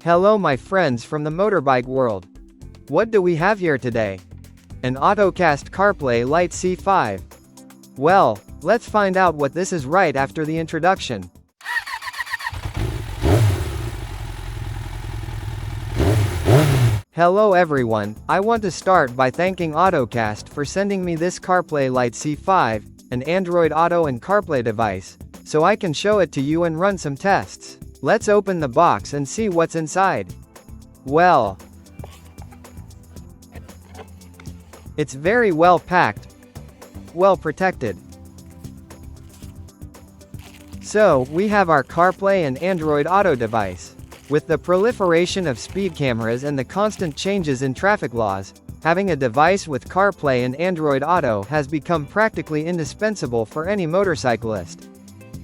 Hello my friends from the motorbike world. What do we have here today? An Ottocast Carplay Lite C5. Well, let's find out what this is right after the introduction. Hello everyone, I want to start by thanking Ottocast for sending me this Carplay Lite C5, an Android Auto and CarPlay device, so I can show it to you and run some tests. Let's open the box and see what's inside. Well, it's very well packed, well protected. So, we have our CarPlay and Android Auto device. With the proliferation of speed cameras and the constant changes in traffic laws, having a device with CarPlay and Android Auto has become practically indispensable for any motorcyclist.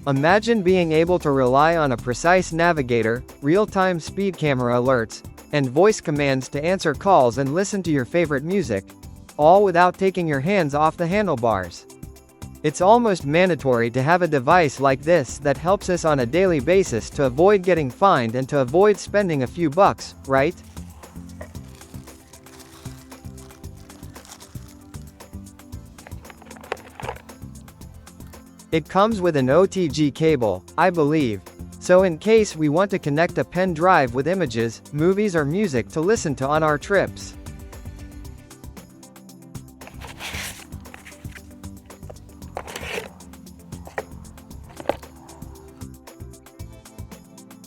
Imagine being able to rely on a precise navigator, real-time speed camera alerts, and voice commands to answer calls and listen to your favorite music, all without taking your hands off the handlebars. It's almost mandatory to have a device like this that helps us on a daily basis to avoid getting fined and to avoid spending a few bucks, right? It comes with an OTG cable, I believe, so in case we want to connect a pen drive with images, movies or music to listen to on our trips.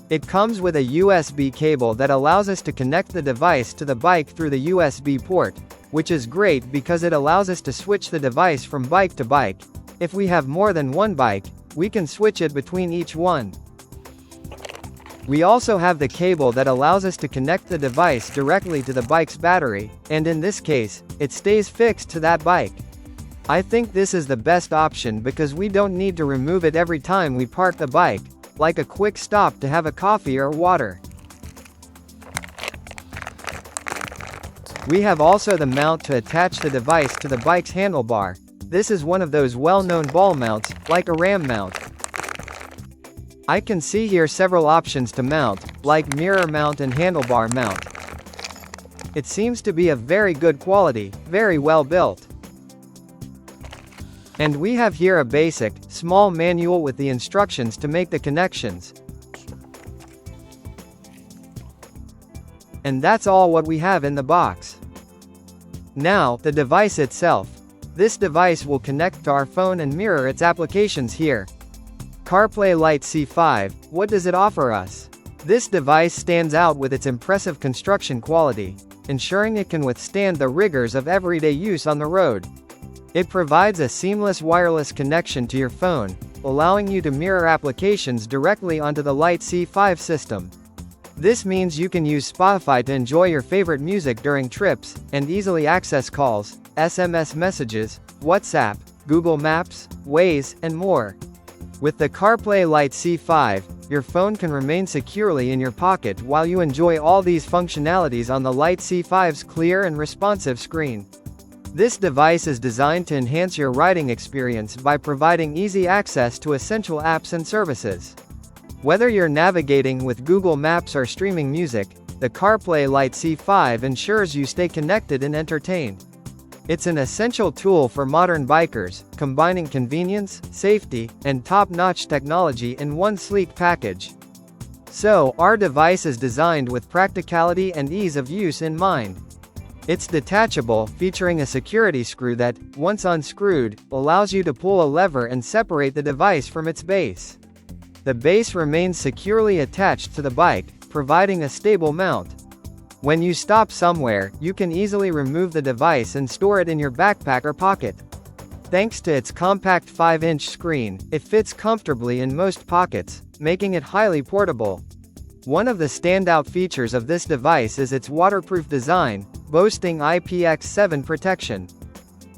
It comes with a USB cable that allows us to connect the device to the bike through the USB port, which is great because it allows us to switch the device from bike to bike. If we have more than one bike, we can switch it between each one. We also have the cable that allows us to connect the device directly to the bike's battery, and in this case, it stays fixed to that bike. I think this is the best option because we don't need to remove it every time we park the bike, like a quick stop to have a coffee or water. We have also the mount to attach the device to the bike's handlebar. This is one of those well-known ball mounts, like a ram mount. I can see here several options to mount, like mirror mount and handlebar mount. It seems to be of very good quality, very well built. And we have here a basic, small manual with the instructions to make the connections. And that's all what we have in the box. Now, the device itself. This device will connect to our phone and mirror its applications here. Carplay Lite C5, what does it offer us? This device stands out with its impressive construction quality, ensuring it can withstand the rigors of everyday use on the road. It provides a seamless wireless connection to your phone, allowing you to mirror applications directly onto the Lite C5 system. This means you can use Spotify to enjoy your favorite music during trips, and easily access calls, SMS messages, WhatsApp, Google Maps, Waze, and more. With the Carplay Lite C5, your phone can remain securely in your pocket while you enjoy all these functionalities on the Lite C5's clear and responsive screen. This device is designed to enhance your riding experience by providing easy access to essential apps and services. Whether you're navigating with Google Maps or streaming music, the Carplay Lite C5 ensures you stay connected and entertained. It's an essential tool for modern bikers, combining convenience, safety, and top-notch technology in one sleek package. So, our device is designed with practicality and ease of use in mind. It's detachable, featuring a security screw that, once unscrewed, allows you to pull a lever and separate the device from its base. The base remains securely attached to the bike, providing a stable mount. When you stop somewhere, you can easily remove the device and store it in your backpack or pocket. Thanks to its compact 5-inch screen, it fits comfortably in most pockets, making it highly portable. One of the standout features of this device is its waterproof design, boasting IPX7 protection.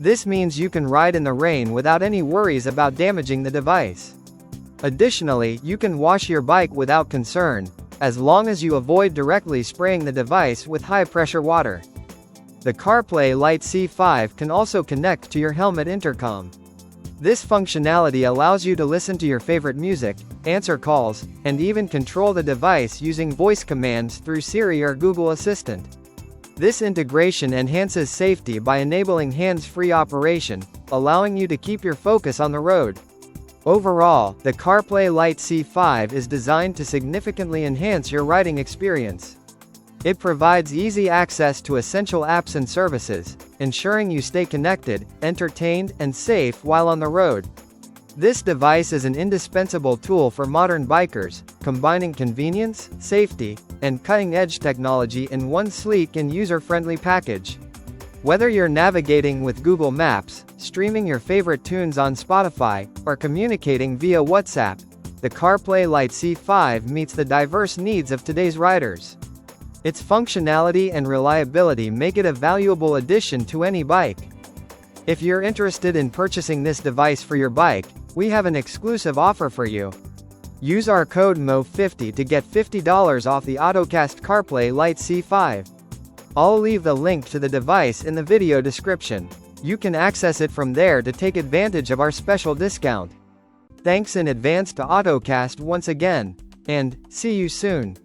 This means you can ride in the rain without any worries about damaging the device. Additionally, you can wash your bike without concern, as long as you avoid directly spraying the device with high-pressure water. The Carplay Lite C5 can also connect to your helmet intercom. This functionality allows you to listen to your favorite music, answer calls, and even control the device using voice commands through Siri or Google Assistant. This integration enhances safety by enabling hands-free operation, allowing you to keep your focus on the road. Overall, the Carplay Lite C5 is designed to significantly enhance your riding experience. It provides easy access to essential apps and services, ensuring you stay connected, entertained, and safe while on the road. This device is an indispensable tool for modern bikers, combining convenience, safety, and cutting-edge technology in one sleek and user-friendly package. Whether you're navigating with Google Maps, streaming your favorite tunes on Spotify, or communicating via WhatsApp, the Carplay Lite C5 meets the diverse needs of today's riders. Its functionality and reliability make it a valuable addition to any bike. If you're interested in purchasing this device for your bike, we have an exclusive offer for you. Use our code MO50 to get $50 off the Ottocast Carplay Lite C5. I'll leave the link to the device in the video description. You can access it from there to take advantage of our special discount. Thanks in advance to Ottocast once again. And, see you soon.